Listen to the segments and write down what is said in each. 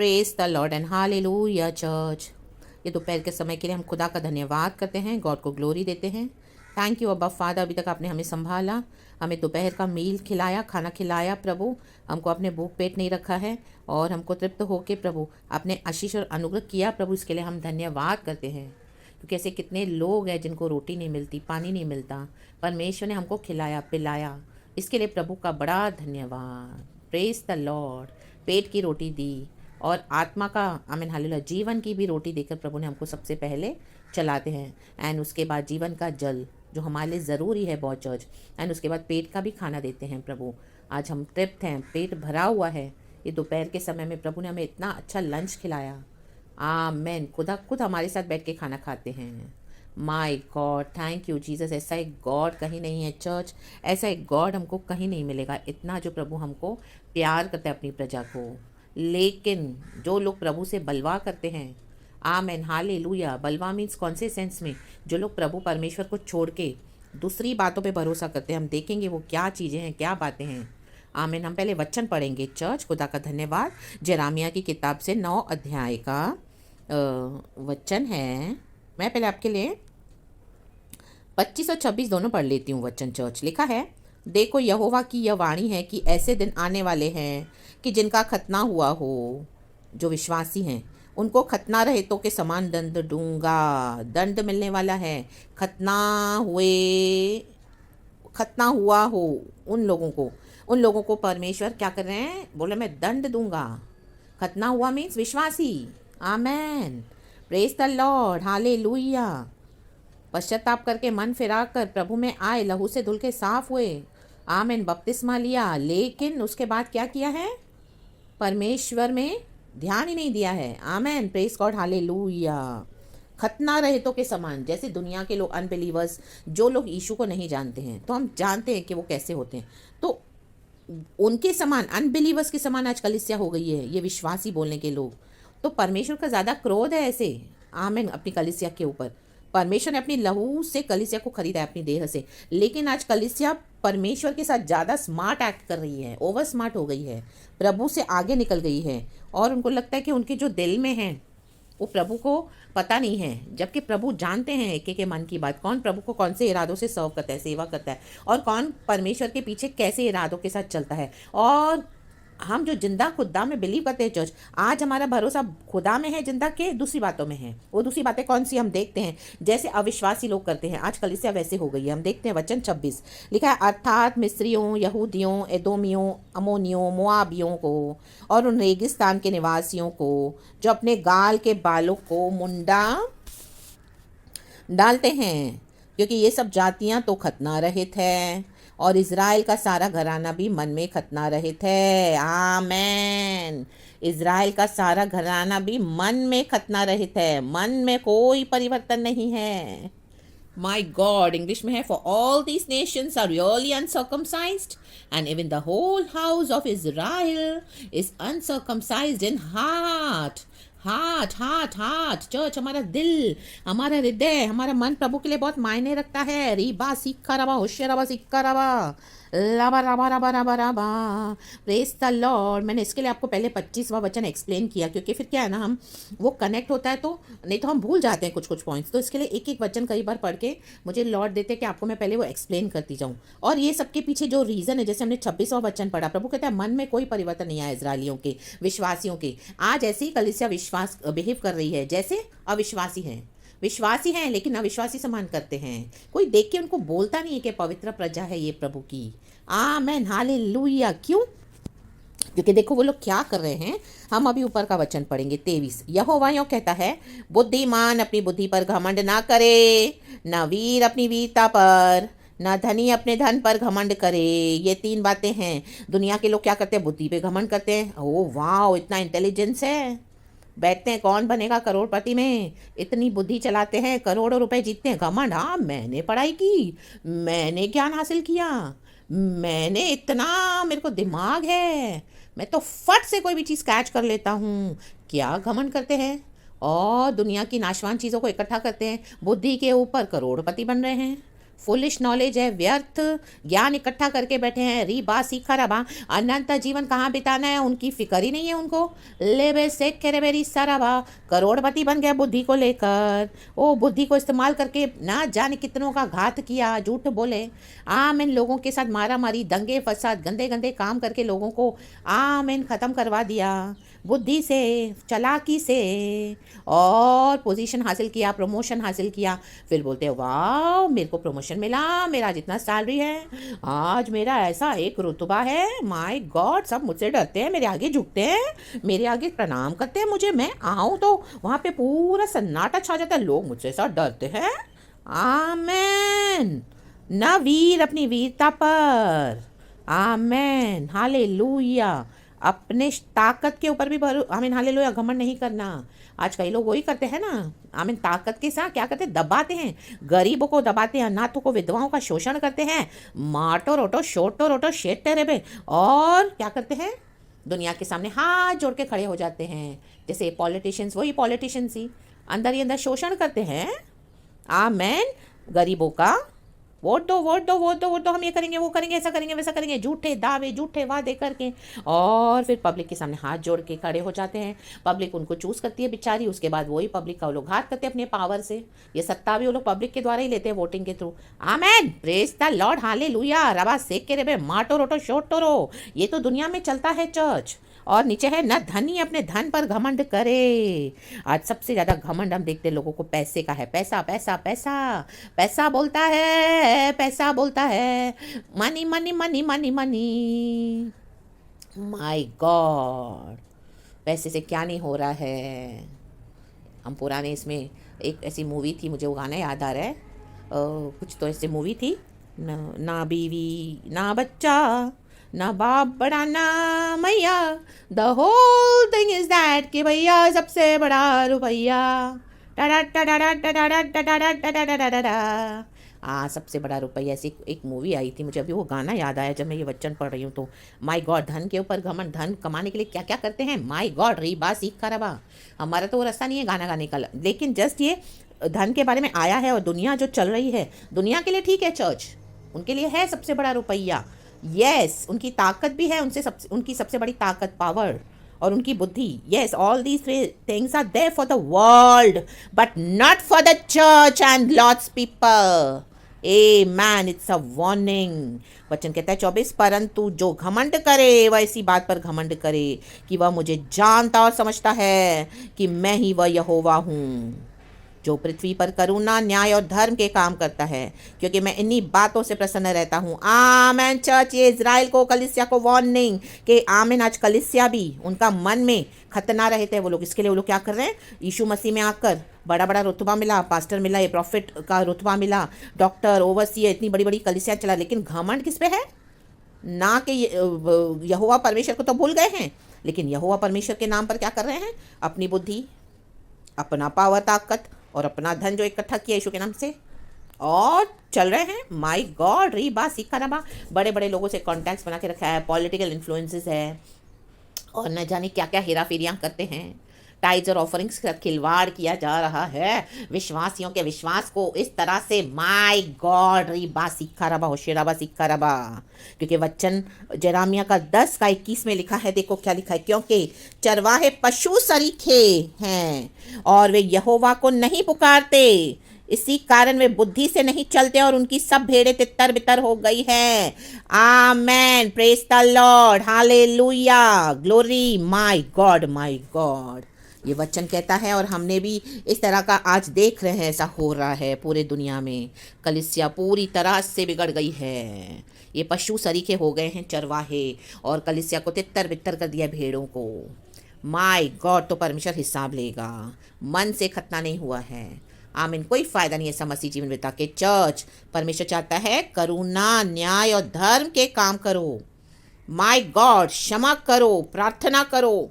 Praise the lord and hallelujah church. ये दोपहर के समय के लिए हम खुदा का धन्यवाद करते हैं, गॉड को ग्लोरी देते हैं। थैंक यू अब्बा फादर, अभी तक आपने हमें संभाला, हमें दोपहर का मील खिलाया, खाना खिलाया प्रभु। हमको अपने भूख पेट नहीं रखा है और हमको तृप्त होके प्रभु आपने आशीष और अनुग्रह किया प्रभु, इसके लिए हम धन्यवाद करते हैं। क्योंकि ऐसे कितने लोग हैं जिनको रोटी नहीं मिलती, पानी नहीं मिलता, परमेश्वर ने हमको खिलाया पिलाया, इसके लिए प्रभु का बड़ा धन्यवाद। Praise the Lord. पेट की रोटी दी और आत्मा का आमीन हालेलुया जीवन की भी रोटी देकर प्रभु ने हमको सबसे पहले चलाते हैं। एंड उसके बाद जीवन का जल जो हमारे लिए ज़रूरी है बहुत चर्च। एंड उसके बाद पेट का भी खाना देते हैं प्रभु। आज हम तृप्त हैं, पेट भरा हुआ है। ये दोपहर के समय में प्रभु ने हमें इतना अच्छा लंच खिलाया। आमेन। खुदा खुद हमारे साथ बैठ के खाना खाते हैं। My God, thank you Jesus. ऐसा एक गॉड कहीं नहीं है चर्च, ऐसा एक गॉड हमको कहीं नहीं मिलेगा। इतना जो प्रभु हमको प्यार करता है अपनी प्रजा को। लेकिन जो लोग प्रभु से बलवा करते हैं, आमेन हालेलुया। बलवा मीन्स कौन से सेंस में? जो लोग प्रभु परमेश्वर को छोड़ के दूसरी बातों पे भरोसा करते हैं। हम देखेंगे वो क्या चीज़ें हैं, क्या बातें हैं। आमेन। हम पहले वचन पढ़ेंगे चर्च। खुदा का धन्यवाद। जेरामिया की किताब से 9 अध्याय का वचन है। मैं पहले आपके लिए 25 और 26 दोनों पढ़ लेती हूँ वचन चर्च। लिखा है, देखो यहोवा की यह वाणी है कि ऐसे दिन आने वाले हैं कि जिनका खतना हुआ हो, जो विश्वासी हैं, उनको खतना रहितों के समान दंड दूंगा। दंड मिलने वाला है। खतना हुआ हो उन लोगों को परमेश्वर क्या कर रहे हैं? बोले मैं दंड दूंगा। खतना हुआ मीन्स विश्वासी। Amen. Praise the Lord hallelujah. पश्चाताप करके मन फिरा कर प्रभु में आए, लहू से धुल के साफ हुए। आमेन। बपतिस्मा लिया, लेकिन उसके बाद क्या किया है? परमेश्वर में ध्यान ही नहीं दिया है। आमेन। Praise God hallelujah. खतना रहितों के समान, जैसे दुनिया के लोग अनबिलीवर्स, जो लोग यीशु को नहीं जानते हैं, तो हम जानते हैं कि वो कैसे होते हैं। तो उनके समान, अनबिलीवर्स के समान आज कलीसिया हो गई है, ये विश्वासी बोलने के लोग। तो परमेश्वर का ज़्यादा क्रोध है ऐसे। आमेन। अपनी कलीसिया के ऊपर परमेश्वर ने अपनी लहू से कलीसिया को खरीदा है, अपनी देह से। लेकिन आज कलीसिया परमेश्वर के साथ ज़्यादा स्मार्ट एक्ट कर रही है, ओवर स्मार्ट हो गई है, प्रभु से आगे निकल गई है। और उनको लगता है कि उनके जो दिल में है वो प्रभु को पता नहीं है, जबकि प्रभु जानते हैं एक एक के मन की बात। कौन प्रभु को कौन से इरादों से सर्व करता है, सेवा करता है, और कौन परमेश्वर के पीछे कैसे इरादों के साथ चलता है। और हम जो जिंदा खुदा में बिलीव करते हैं चर्च, आज हमारा भरोसा खुदा में है, जिंदा के दूसरी बातों में है। वो दूसरी बातें कौन सी? हम देखते हैं जैसे अविश्वासी लोग करते हैं। आज कलीसिया वैसे हो गई है। हम देखते हैं वचन 26 लिखा है, अर्थात मिस्रियों, यहूदियों, एदोमियों, अमोनियों, मोआबियों को और उन रेगिस्तान के निवासियों को जो अपने गाल के बालों को मुंडा डालते हैं, क्योंकि ये सब जातियां तो खतना रहित है और इज़राइल का सारा घराना भी मन में खतना रहित है। आमेन। इज़राइल का सारा घराना भी मन में खतना रहित है, मन में कोई परिवर्तन नहीं है। माई गॉड, इंग्लिश में है, for all these nations are really uncircumcised and even the whole house of Israel is uncircumcised in heart. Heart heart heart church, हमारा दिल, हमारा हृदय, हमारा मन प्रभु के लिए बहुत मायने रखता है। रीबा सिक्का रबा, होशिया रबा, सिक्का रबा, लाबा रबा रबा रबा रबा। Praise the Lord. मैंने इसके लिए आपको पहले 25वां वचन एक्सप्लेन किया, क्योंकि फिर क्या है ना, हम वो कनेक्ट होता है तो नहीं तो हम भूल जाते हैं कुछ कुछ पॉइंट्स। तो इसके लिए एक एक वचन कई बार पढ़ के मुझे लॉर्ड देते कि आपको मैं पहले वो एक्सप्लेन करती जाऊँ। और ये सबके पीछे जो रीज़न है, जैसे हमने 26वां वचन पढ़ा, प्रभु कहता है मन में कोई परिवर्तन नहीं आया इजरायलियों के, विश्वासियों के। आज ऐसे ही कलीसिया विश्वास बिहेव कर रही है जैसे अविश्वासी हैं। विश्वासी हैं लेकिन अविश्वासी समान करते हैं। कोई देख के उनको बोलता नहीं है कि पवित्र प्रजा है ये प्रभु की। Amen hallelujah. क्यों? क्योंकि देखो वो लोग क्या कर रहे हैं। हम अभी ऊपर का वचन पढ़ेंगे 23। यहोवा यूँ कहता है, बुद्धिमान अपनी बुद्धि पर घमंड ना करे, न वीर अपनी वीरता पर, न धनी अपने धन पर घमंड करे। ये 3 बातें हैं। दुनिया के लोग क्या करते हैं? बुद्धि पे घमंड करते हैं। ओह वाह, इतना इंटेलिजेंस है, बैठते हैं कौन बनेगा करोड़पति में, इतनी बुद्धि चलाते हैं, करोड़ों रुपए जीतते हैं। घमंड, हाँ मैंने पढ़ाई की, मैंने ज्ञान हासिल किया, मैंने इतना, मेरे को दिमाग है, मैं तो फट से कोई भी चीज़ कैच कर लेता हूँ। क्या घमंड करते हैं और दुनिया की नाशवान चीज़ों को इकट्ठा करते हैं। बुद्धि के ऊपर करोड़पति बन रहे हैं, फुलिश नॉलेज है, व्यर्थ ज्ञान इकट्ठा करके बैठे हैं। रीबा सीखा रबा, अनंत जीवन कहाँ बिताना है उनकी फिक्र ही नहीं है उनको। लेबे से करे बेरी साराबा, करोड़पति बन गया बुद्धि को लेकर। ओ बुद्धि को इस्तेमाल करके ना जाने कितनों का घात किया, झूठ बोले। आम इन लोगों के साथ मारा मारी, दंगे फसाद, गंदे गंदे काम करके लोगों को आम इन ख़त्म करवा दिया बुद्धि से, चालाकी से, और पोजीशन हासिल किया, प्रमोशन हासिल किया। फिर बोलते हैं वाह मेरे को प्रमोशन मिला, मेरा आज इतना सैलरी है, आज मेरा ऐसा एक रुतबा है, माय गॉड सब मुझसे डरते हैं, मेरे आगे झुकते हैं, मेरे आगे प्रणाम करते हैं मुझे। मैं आऊँ तो वहाँ पे पूरा सन्नाटा छा जाता है, लोग मुझसे ऐसा डरते हैं। आमेन। ना वीर अपनी वीरता पर, आमेन, हालेलुया। अपने ताकत के ऊपर भी आमीन, हालेलुया, घमंड नहीं करना। आज कई लोग वही करते हैं ना, आमीन, ताकत के साथ क्या करते हैं, दबाते हैं, गरीबों को दबाते हैं, अनाथों को, विधवाओं का शोषण करते हैं, माटो रोटो शोटो रोटो शेट तेरे बे, और क्या करते हैं, दुनिया के सामने हाथ जोड़ के खड़े हो जाते हैं। जैसे पॉलिटिशियंस, वही पॉलिटिशियंस ही अंदर ही अंदर शोषण करते हैं। आमेन। गरीबों का वोट दो वोट दो वोट दो वोट दो, हम ये करेंगे वो करेंगे, ऐसा करेंगे वैसा करेंगे, झूठे दावे झूठे वादे करके, और फिर पब्लिक के सामने हाथ जोड़ के खड़े हो जाते हैं। पब्लिक उनको चूज करती है बेचारी, उसके बाद वही पब्लिक का वो लोग घात करते हैं अपने पावर से। ये सत्ता भी वो लोग पब्लिक के द्वारा ही लेते हैं, वोटिंग के through. Amen, praise the Lord, hallelujah. रबा सेक के रे माटो रोटो शोटो रो, ये तो दुनिया में चलता है चर्च। और नीचे है न धनी अपने धन पर घमंड करे। आज सबसे ज़्यादा घमंड हम देखते हैं लोगों को पैसे का है। पैसा पैसा पैसा पैसा बोलता है, पैसा बोलता है, money money money money money. My God, पैसे से क्या नहीं हो रहा है। हम पुराने इसमें एक ऐसी मूवी थी, मुझे वो गाना याद आ रहा है, कुछ तो ऐसी मूवी थी, ना बीवी ना बच्चा ना बाप बड़ा ना मैया, the whole thing is that कि भैया सबसे बड़ा रुपैया, टाडा टाडा टाडा टाडा टाडा टाडा। सबसे बड़ा रुपया, ऐसी एक मूवी आई थी, मुझे अभी वो गाना याद आया जब मैं ये वचन पढ़ रही हूँ तो। माय गॉड, धन के ऊपर घमंड, धन कमाने के लिए क्या क्या करते हैं। माय गॉड, री बात सीख रबा। हमारा तो वो रास्ता नहीं है गाना गाने का, लेकिन जस्ट ये धन के बारे में आया है। और दुनिया जो चल रही है, दुनिया के लिए ठीक है चर्च, उनके लिए है सबसे बड़ा रुपया। यस, उनकी ताकत भी है, उनकी सबसे बड़ी ताकत, पावर, और उनकी बुद्धि। Yes, all these things are there for the world but not for the church and lord's people. Amen, it's a warning. वचन कहता है 24, परंतु जो घमंड करे वह इसी बात पर घमंड करे कि वह मुझे जानता और समझता है कि मैं ही वह यहोवा हूँ, जो पृथ्वी पर करुणा, न्याय और धर्म के काम करता है, क्योंकि मैं इन्हीं बातों से प्रसन्न रहता हूँ। आमेन चर्च, ये इजराइल को, कलिसिया को वार्निंग कि आमेन। आज कलिसिया भी, उनका मन में खतना रहे थे वो लोग, इसके लिए वो लोग क्या कर रहे हैं, यीशु मसीह में आकर बड़ा बड़ा रुतबा मिला, पास्टर मिला, ये प्रॉफिट का रुतबा मिला, डॉक्टर, ओवरसीयर, इतनी बड़ी बड़ी कलिसिया चला, लेकिन घमंड किस पे है ना कि यहोवा परमेश्वर को तो भूल गए हैं, लेकिन यहोवा परमेश्वर के नाम पर क्या कर रहे हैं, अपनी बुद्धि, अपना पावर, ताकत और अपना धन जो इकट्ठा किया यीशु के नाम से, और चल रहे हैं। माय गॉड, री बा सीखा ना बा, बड़े बड़े लोगों से कॉन्टैक्ट्स बना के रखा है, पॉलिटिकल इन्फ्लुएंसेस है, और न जाने क्या क्या हेरा फेरियाँ करते हैं। टाइज और ऑफरिंग्स का खिलवाड़ किया जा रहा है, विश्वासियों के विश्वास को इस तरह से। माय गॉड, री बा सीखा रबा, होशियारबा सीखा रबा, क्योंकि वचन जेरामिया का 10:21 में लिखा है, देखो क्या लिखा है, क्योंकि चरवाहे पशु सरीखे हैं और वे यहोवा को नहीं पुकारते, इसी कारण वे बुद्धि से नहीं चलते और उनकी सब भेड़ें तितर बितर हो गई है। Amen, praise the Lord, hallelujah, glory. My God, my God, ये वचन कहता है, और हमने भी इस तरह का आज देख रहे हैं, ऐसा हो रहा है पूरे दुनिया में। कलिसिया पूरी तरह से बिगड़ गई है, ये पशु सरीखे हो गए हैं चरवाहे, और कलिसिया को तितर बितर कर दिया भेड़ों को। माय गॉड, तो परमेश्वर हिसाब लेगा। मन से खतना नहीं हुआ है। आमीन, कोई फ़ायदा नहीं है ऐसा मसीह जीवन बिता के। चर्च, परमेश्वर चाहता है करुणा, न्याय और धर्म के काम करो। माय गॉड, क्षमा करो, प्रार्थना करो,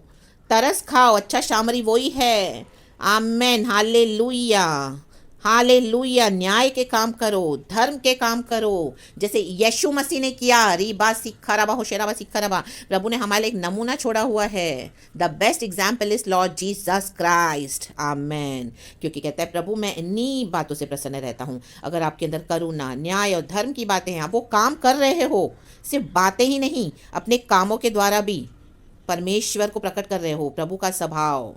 तरस खाओ, अच्छा शामरी वही है। आमेन, हालेलुया। हालेलुया, न्याय के काम करो, धर्म के काम करो, जैसे यीशु मसीह ने किया। रीबा सिक्खा रबा होशेराबा सिक्खा रबा, प्रभु ने हमारे लिए एक नमूना छोड़ा हुआ है। The best example is Lord Jesus Christ, amen. क्योंकि कहता है प्रभु मैं इन्हीं बातों से प्रसन्न रहता हूँ। अगर आपके अंदर करुणा, न्याय और धर्म की बातें हैं, आप वो काम कर रहे हो, सिर्फ बातें ही नहीं, अपने कामों के द्वारा भी परमेश्वर को प्रकट कर रहे हो, प्रभु का स्वभाव,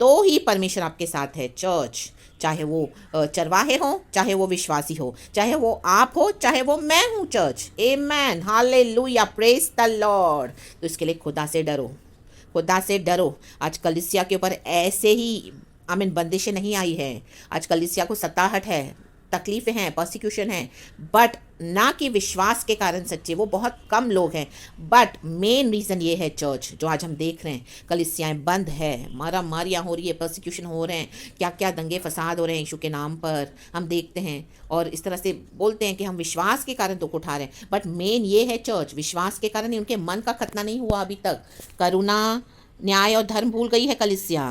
तो ही परमेश्वर आपके साथ है। चर्च, चाहे वो चरवाहे हो, चाहे वो विश्वासी हो, चाहे वो आप हो, चाहे वो मैं हूँ, church. Amen, hallelujah, praise the Lord. तो इसके लिए खुदा से डरो, खुदा से डरो। आज कलीसिया के ऊपर ऐसे ही आमीन बंदिशें नहीं आई है। आज कलीसिया को सताहट है, तकलीफ़ें हैं, परसिक्यूशन है, बट ना कि विश्वास के कारण सच्चे, वो बहुत कम लोग हैं। बट मेन रीज़न ये है चर्च, जो आज हम देख रहे हैं, कलीसियाएँ बंद है, मारा मारियाँ हो रही है, परसिक्यूशन हो रहे हैं, क्या क्या दंगे फसाद हो रहे हैं यीशु के नाम पर, हम देखते हैं। और इस तरह से बोलते हैं कि हम विश्वास के कारण दुख उठा रहे हैं, बट मेन ये है चर्च, विश्वास के कारण ही उनके मन का खतना नहीं हुआ अभी तक। करुणा, न्याय और धर्म भूल गई है कलीसिया।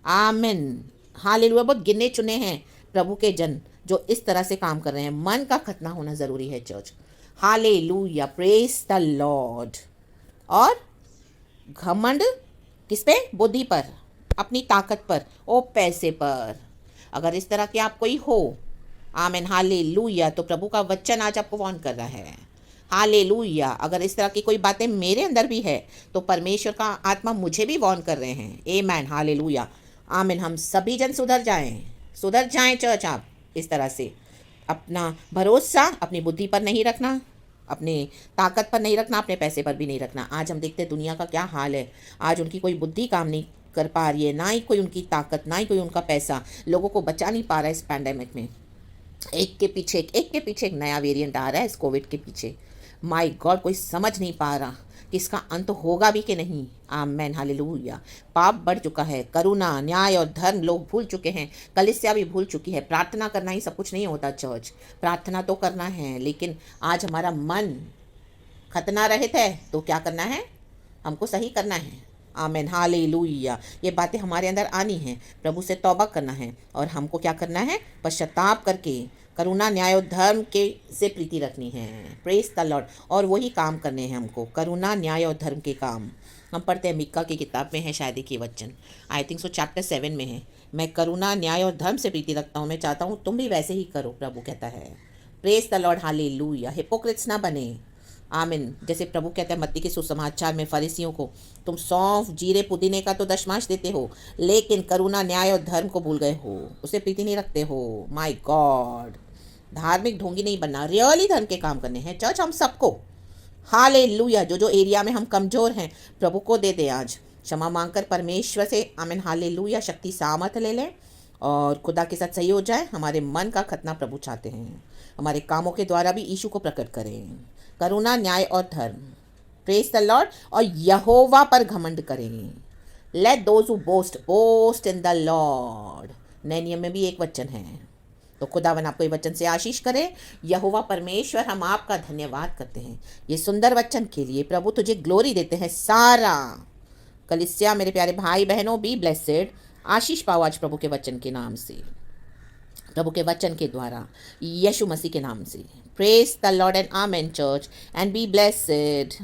आमिन, हालेलुया। बहुत गिने चुने हैं प्रभु के जन जो इस तरह से काम कर रहे हैं। मन का खतना होना ज़रूरी है church. Hallelujah, praise the Lord. और घमंड किस पे? बुद्धि पर, अपनी ताकत पर, ओ पैसे पर। अगर इस तरह के आप कोई हो, आमीन, हालेलुया, तो प्रभु का वचन आज आपको वार्न कर रहा है। हालेलुया। अगर इस तरह की कोई बातें मेरे अंदर भी है, तो परमेश्वर का आत्मा मुझे भी वार्न कर रहे हैं। आमेन, हालेलुया, आमीन। हम सभी जन सुधर जाएं, सुधर जाएं चर्च। आप इस तरह से अपना भरोसा अपनी बुद्धि पर नहीं रखना, अपने ताकत पर नहीं रखना, अपने पैसे पर भी नहीं रखना। आज हम देखते हैं दुनिया का क्या हाल है। आज उनकी कोई बुद्धि काम नहीं कर पा रही है, ना ही कोई उनकी ताकत, ना ही कोई उनका पैसा लोगों को बचा नहीं पा रहा है इस पैंडेमिक में। एक के पीछे एक नया वेरिएंट आ रहा है इस कोविड के पीछे। माय गॉड, कोई समझ नहीं पा रहा कि इसका अंत होगा भी कि नहीं। आमेन, हालेलुया। पाप बढ़ चुका है, करुणा, न्याय और धर्म लोग भूल चुके हैं, कलीसिया भी भूल चुकी है। प्रार्थना करना ही सब कुछ नहीं होता चर्च, प्रार्थना तो करना है, लेकिन आज हमारा मन खतना रहित है, तो क्या करना है? हमको सही करना है। आमेन, हालेलुया। ये बातें हमारे अंदर आनी है, प्रभु से तौबा करना है, और हमको क्या करना है? पश्चाताप करके करुणा, न्याय और धर्म के से प्रीति रखनी है। Praise the Lord. और वही काम करने हैं हमको, करुणा, न्याय और धर्म के काम। हम पढ़ते हैं, मीका की किताब में है शायद एक ये वचन, आई थिंक सो चैप्टर 7 में है। मैं करुणा, न्याय और धर्म से प्रीति रखता हूँ, मैं चाहता हूँ तुम भी वैसे ही करो, प्रभु कहता है। Praise the Lord, hallelujah. Hippocrates ना बने। आमिन। जैसे प्रभु कहते हैं मत्ती के सुसमाचार में फरीसियों को, तुम सौंफ, जीरे, पुदीने का तो दशमांश देते हो, लेकिन करुणा, न्याय और धर्म को भूल गए हो, उसे प्रीति नहीं रखते हो। माय गॉड, धार्मिक ढोंगी नहीं बनना, रियली धर्म के काम करने हैं चर्च हम सबको। हालेलुया। जो एरिया में हम कमज़ोर हैं, प्रभु को दे दे आज, क्षमा मांगकर परमेश्वर से। आमिन, हालेलुया। शक्ति सामर्थ ले लें और खुदा के साथ सही हो जाए। हमारे मन का खतना प्रभु चाहते हैं, हमारे कामों के द्वारा भी यीशु को प्रकट करें। करुणा, न्याय और धर्म, प्रेज द लॉर्ड। और यहोवा पर घमंड करें। Late those who boast boast in the Lord. नए नियम में भी एक वचन है। तो खुदावन आपको ये वचन से आशीष करे। यहोवा परमेश्वर, हम आपका धन्यवाद करते हैं ये सुंदर वचन के लिए। प्रभु तुझे ग्लोरी देते हैं। सारा कलीसिया, मेरे प्यारे भाई बहनों, बी ब्लेसेड, आशीष पाओ आज प्रभु के वचन के नाम से, प्रभु के वचन के द्वारा, यीशु मसीह के नाम से। Praise the lord and amen church, and be blessed.